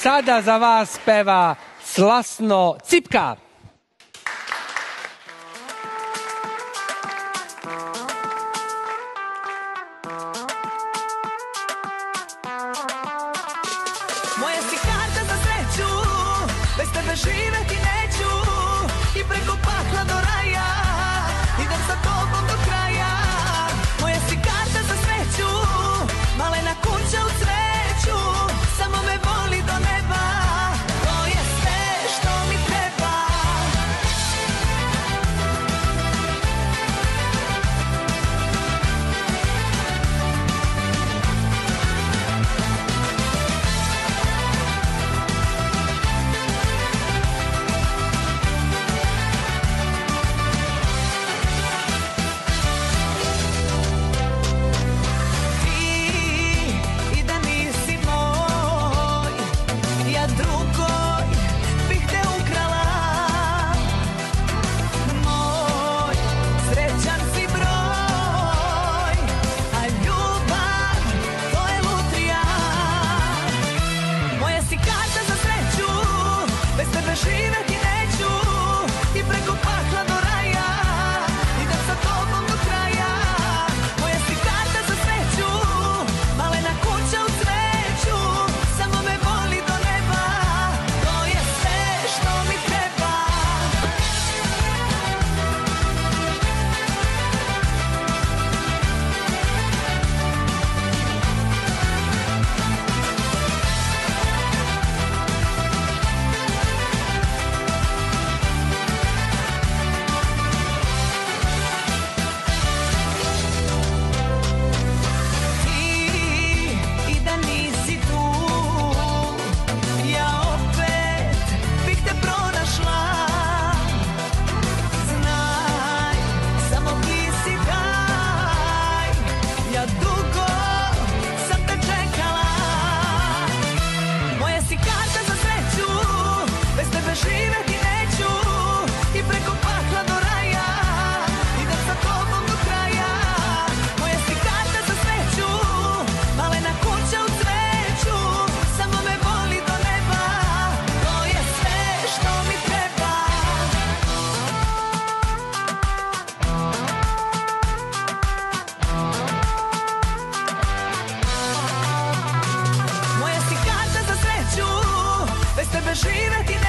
Sada za vas peva Slasno Cipka. Moja si karta za sreću, bez tebe živeti neću. I preko pakla do raja, idem sa tobom do kraja. Moja si karta za sreću, malena kuća u cveću. Samo me voli do neba, to je sve što mi treba. Živeti neću i preko pakla do raja, idem sa tobom do kraja. Moja si karta za sreću, malena kuća u cveću. Samo me voli do neba, to je sve što mi treba. Živeti neću i preko pakla do raja, idem sa tobom do kraja. Moja si karta za sreću, malena kuća u cveću. Samo me voli do neba, to je sve što mi treba. Moja si karta za sreću, bez tebe živeti